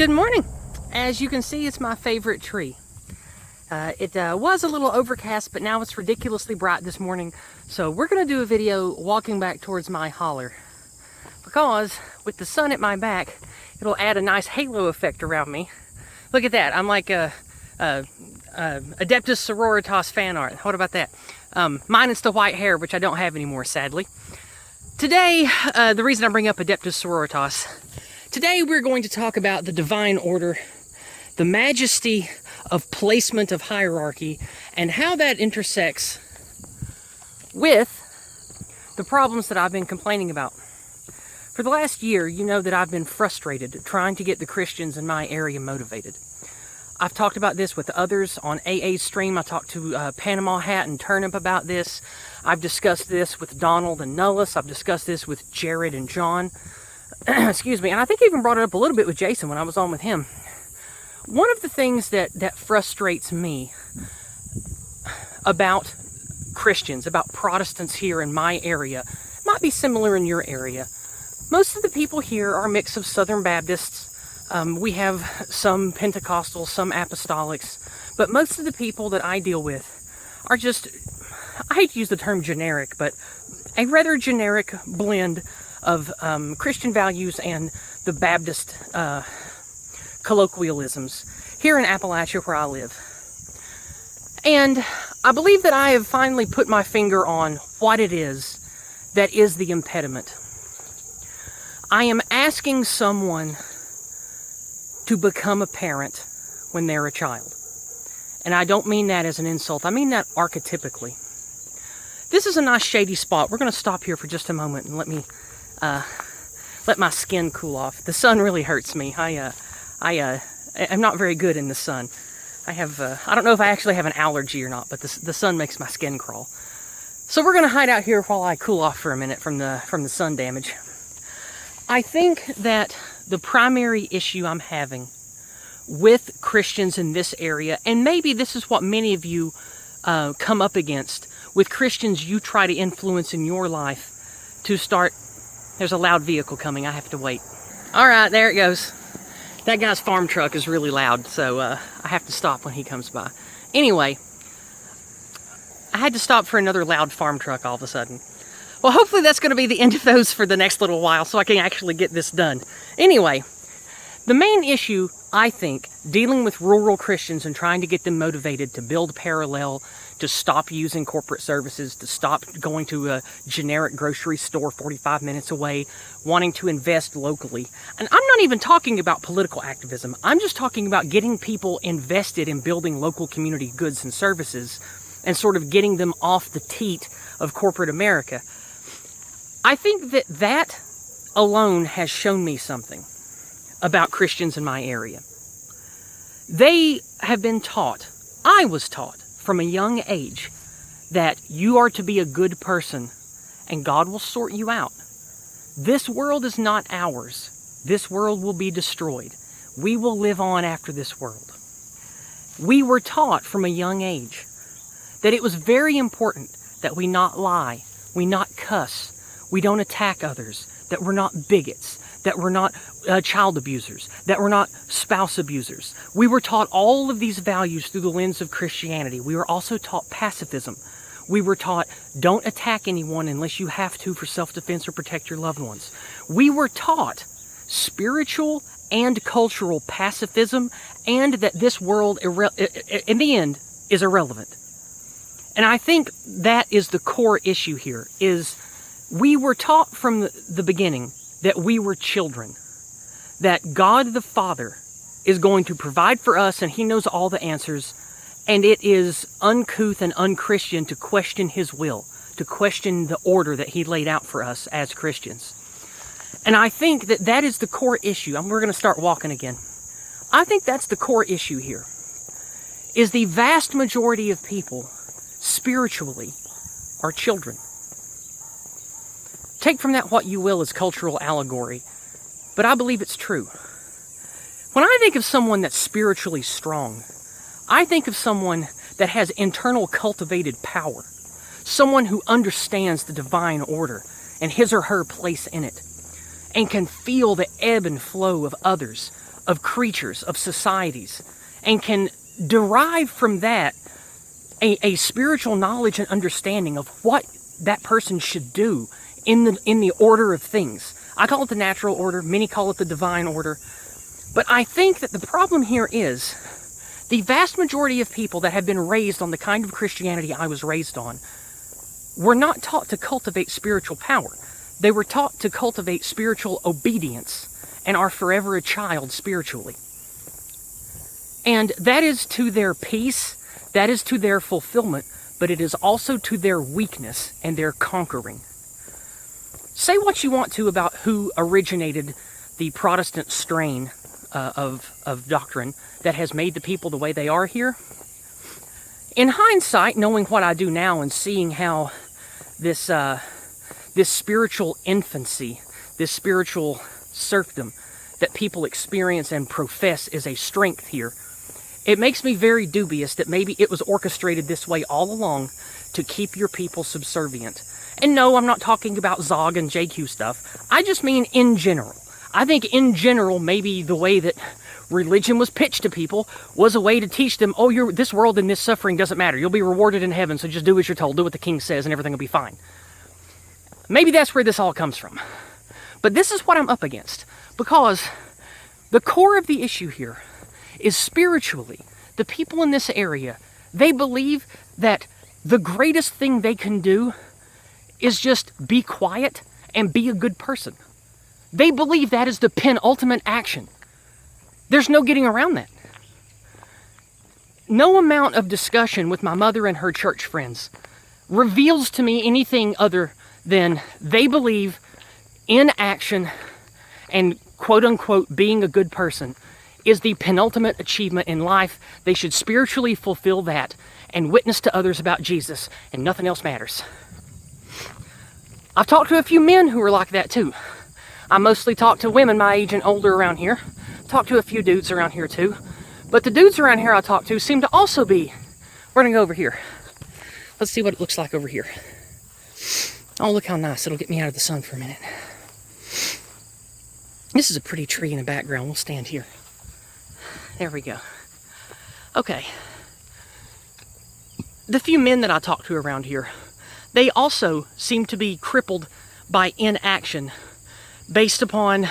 Good morning. As you can see, it's my favorite tree. It was a little overcast, but now it's ridiculously bright this morning. So we're going to do a video walking back towards my holler. Because with the sun at my back, it'll add a nice halo effect around me. Look at that. I'm like a Adeptus Sororitas fan art. What about that? Minus the white hair, which I don't have anymore, sadly. Today, the reason I bring up Adeptus Sororitas, today we're going to talk about the divine order, the majesty of placement of hierarchy, and how that intersects with the problems that I've been complaining about. For the last year, you know that I've been frustrated trying to get the Christians in my area motivated. I've talked about this with others on AA's stream. I talked to Panama Hat and Turnip about this. I've discussed this with Donald and Nullis. I've discussed this with Jared and John. Excuse me. And I think I even brought it up a little bit with Jason when I was on with him. One of the things that frustrates me about Christians, about Protestants here in my area, might be similar in your area. Most of the people here are a mix of Southern Baptists. We have some Pentecostals, some Apostolics, but most of the people that I deal with are just, I hate to use the term generic, but a rather generic blend of Christian values and the Baptist colloquialisms here in Appalachia where I live. And I believe that I have finally put my finger on what it is that is the impediment. I am asking someone to become a parent when they're a child. And I don't mean that as an insult. I mean that archetypically. This is a nice shady spot. We're going to stop here for just a moment and let me let my skin cool off. The sun really hurts me. I'm not very good in the sun. I don't know if I actually have an allergy or not, but the sun makes my skin crawl. So we're going to hide out here while I cool off for a minute from the sun damage. I think that the primary issue I'm having with Christians in this area, and maybe this is what many of you come up against with Christians you try to influence in your life to start. There's a loud vehicle coming. I have to wait. All right, there it goes. That guy's farm truck is really loud, so I have to stop when he comes by. Anyway, I had to stop for another loud farm truck all of a sudden. Well, hopefully that's going to be the end of those for the next little while so I can actually get this done. Anyway, the main issue, I think, dealing with rural Christians and trying to get them motivated to build parallel, to stop using corporate services, to stop going to a generic grocery store 45 minutes away, wanting to invest locally. And I'm not even talking about political activism. I'm just talking about getting people invested in building local community goods and services and sort of getting them off the teat of corporate America. I think that alone has shown me something about Christians in my area. They have been taught, I was taught from a young age, that you are to be a good person and God will sort you out. This world is not ours. This world will be destroyed. We will live on after this world. We were taught from a young age that it was very important that we not lie, we not cuss, we don't attack others, that we're not bigots, that we're not child abusers, that we're not spouse abusers. We were taught all of these values through the lens of Christianity. We were also taught pacifism. We were taught don't attack anyone unless you have to for self-defense or protect your loved ones. We were taught spiritual and cultural pacifism, and that this world, in the end, is irrelevant. And I think that is the core issue here, is we were taught from the beginning that we were children, that God the Father is going to provide for us and He knows all the answers, and it is uncouth and unchristian to question His will, to question the order that He laid out for us as Christians. And I think that is the core issue. We're going to start walking again. I think that's the core issue here, is the vast majority of people spiritually are children. Take from that what you will as cultural allegory, but I believe it's true. When I think of someone that's spiritually strong, I think of someone that has internal cultivated power, someone who understands the divine order and his or her place in it, and can feel the ebb and flow of others, of creatures, of societies, and can derive from that a spiritual knowledge and understanding of what that person should do in the order of things. I call it the natural order, many call it the divine order. But I think that the problem here is the vast majority of people that have been raised on the kind of Christianity I was raised on were not taught to cultivate spiritual power. They were taught to cultivate spiritual obedience and are forever a child spiritually. And that is to their peace, that is to their fulfillment, but it is also to their weakness and their conquering. Say what you want to about who originated the Protestant strain of doctrine that has made the people the way they are here. In hindsight, knowing what I do now and seeing how this spiritual infancy, this spiritual serfdom that people experience and profess is a strength here, it makes me very dubious that maybe it was orchestrated this way all along to keep your people subservient. And no, I'm not talking about Zog and JQ stuff. I just mean in general. I think in general, maybe the way that religion was pitched to people was a way to teach them, oh, this world and this suffering doesn't matter. You'll be rewarded in heaven, so just do what you're told, do what the king says, and everything will be fine. Maybe that's where this all comes from. But this is what I'm up against, because the core of the issue here is spiritually, the people in this area, they believe that the greatest thing they can do is just be quiet and be a good person. They believe that is the penultimate action. There's no getting around that. No amount of discussion with my mother and her church friends reveals to me anything other than they believe inaction and quote-unquote being a good person is the penultimate achievement in life. They should spiritually fulfill that and witness to others about Jesus, and nothing else matters. I've talked to a few men who are like that too. I mostly talk to women my age and older around here. Talk to a few dudes around here too. But the dudes around here I talk to seem to also be... We're gonna go over here. Let's see what it looks like over here. Oh, look how nice. It'll get me out of the sun for a minute. This is a pretty tree in the background. We'll stand here. There we go. Okay. The few men that I talk to around here, they also seem to be crippled by inaction based upon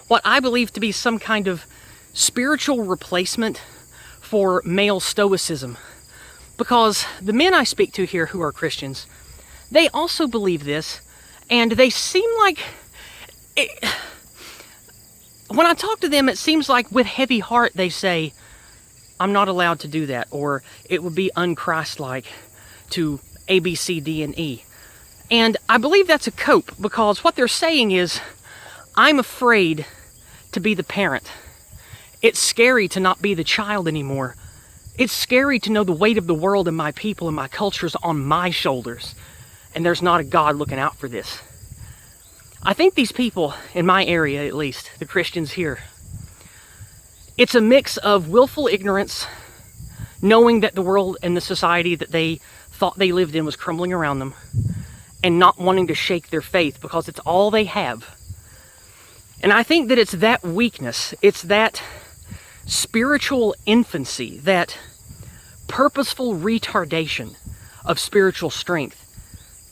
what I believe to be some kind of spiritual replacement for male stoicism. Because the men I speak to here who are Christians, they also believe this, and they seem like... When I talk to them, it seems like with heavy heart they say, I'm not allowed to do that, or it would be un-Christ-like to A, B, C, D, and E. And I believe that's a cope, because what they're saying is, I'm afraid to be the parent. It's scary to not be the child anymore. It's scary to know the weight of the world and my people and my cultures on my shoulders, and there's not a God looking out for this. I think these people, in my area at least, the Christians here, it's a mix of willful ignorance, knowing that the world and the society that they thought they lived in was crumbling around them, and not wanting to shake their faith because it's all they have. And I think that it's that weakness, it's that spiritual infancy, that purposeful retardation of spiritual strength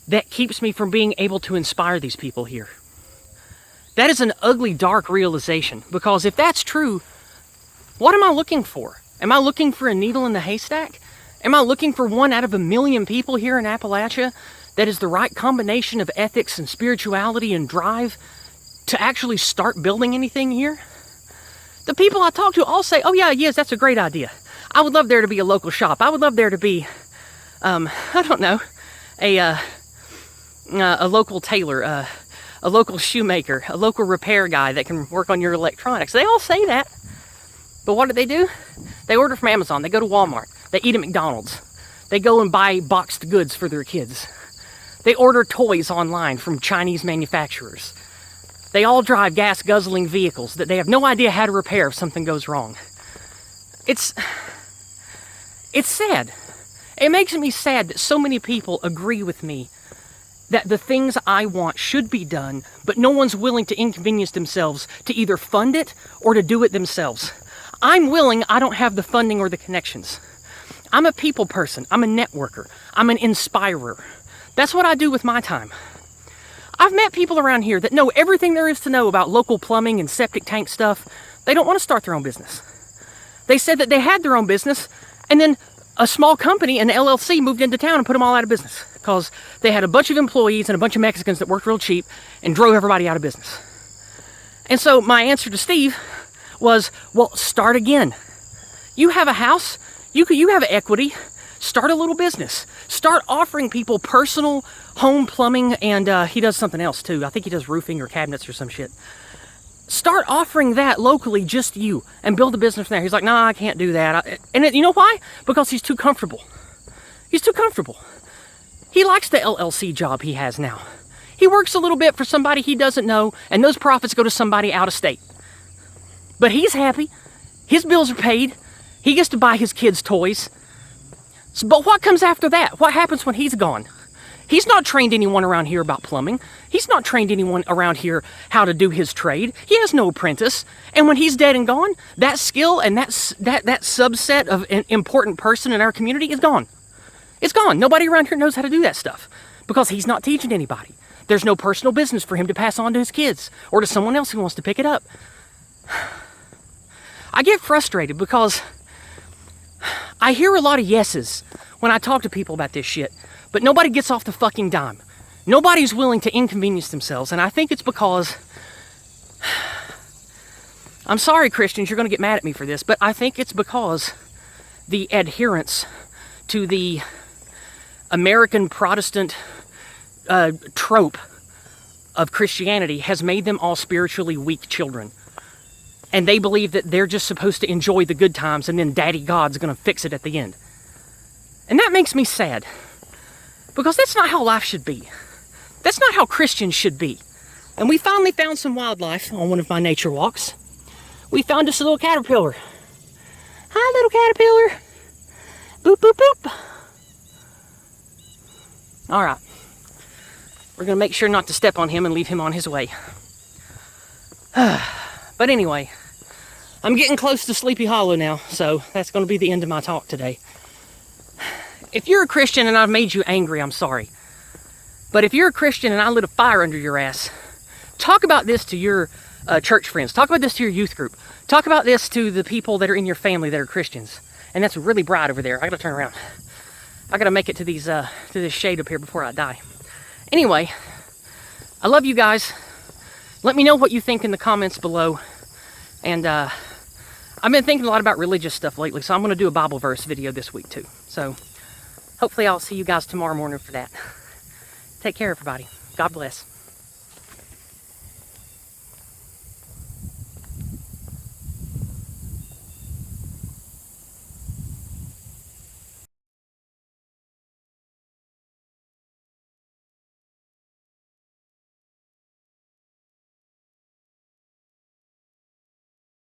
that keeps me from being able to inspire these people here. That is an ugly, dark realization, because if that's true, what am I looking for? Am I looking for a needle in the haystack? Am I looking for one out of a million people here in Appalachia that is the right combination of ethics and spirituality and drive to actually start building anything here? The people I talk to all say, oh yeah, yes, that's a great idea. I would love there to be a local shop. I would love there to be, I don't know, a local tailor, a local shoemaker, a local repair guy that can work on your electronics. They all say that. But what do? They order from Amazon. They go to Walmart. They eat at McDonald's. They go and buy boxed goods for their kids. They order toys online from Chinese manufacturers. They all drive gas-guzzling vehicles that they have no idea how to repair if something goes wrong. It's sad. It makes me sad that so many people agree with me that the things I want should be done, but no one's willing to inconvenience themselves to either fund it or to do it themselves. I'm willing, I don't have the funding or the connections. I'm a people person, I'm a networker, I'm an inspirer. That's what I do with my time. I've met people around here that know everything there is to know about local plumbing and septic tank stuff. They don't want to start their own business. They said that they had their own business, and then a small company, an LLC, moved into town and put them all out of business because they had a bunch of employees and a bunch of Mexicans that worked real cheap and drove everybody out of business. And so my answer to Steve was, well, start again. You have a house, you have equity, start a little business. Start offering people personal home plumbing, and he does something else too. I think he does roofing or cabinets or some shit. Start offering that locally, just you, and build a business from there. He's like, nah, I can't do that. You know why? Because he's too comfortable. He's too comfortable. He likes the LLC job he has now. He works a little bit for somebody he doesn't know, and those profits go to somebody out of state. But he's happy. His bills are paid. He gets to buy his kids toys. But what comes after that? What happens when he's gone? He's not trained anyone around here about plumbing. He's not trained anyone around here how to do his trade. He has no apprentice. And when he's dead and gone, that skill and that subset of an important person in our community is gone. It's gone. Nobody around here knows how to do that stuff because he's not teaching anybody. There's no personal business for him to pass on to his kids or to someone else who wants to pick it up. I get frustrated because I hear a lot of yeses when I talk to people about this shit, but nobody gets off the fucking dime. Nobody's willing to inconvenience themselves, and I think it's because, I'm sorry, Christians, you're going to get mad at me for this, but I think it's because the adherence to the American Protestant trope of Christianity has made them all spiritually weak children. And they believe that they're just supposed to enjoy the good times and then Daddy God's going to fix it at the end. And that makes me sad. Because that's not how life should be. That's not how Christians should be. And we finally found some wildlife on one of my nature walks. We found us a little caterpillar. Hi, little caterpillar. Boop, boop, boop. All right. We're going to make sure not to step on him and leave him on his way. But anyway, I'm getting close to Sleepy Hollow now, so that's going to be the end of my talk today. If you're a Christian and I've made you angry, I'm sorry. But if you're a Christian and I lit a fire under your ass, talk about this to your church friends. Talk about this to your youth group. Talk about this to the people that are in your family that are Christians. And that's really bright over there. I gotta turn around. I gotta make it to these to this shade up here before I die. Anyway, I love you guys. Let me know what you think in the comments below. And I've been thinking a lot about religious stuff lately, so I'm going to do a Bible verse video this week too. So hopefully I'll see you guys tomorrow morning for that. Take care, everybody. God bless.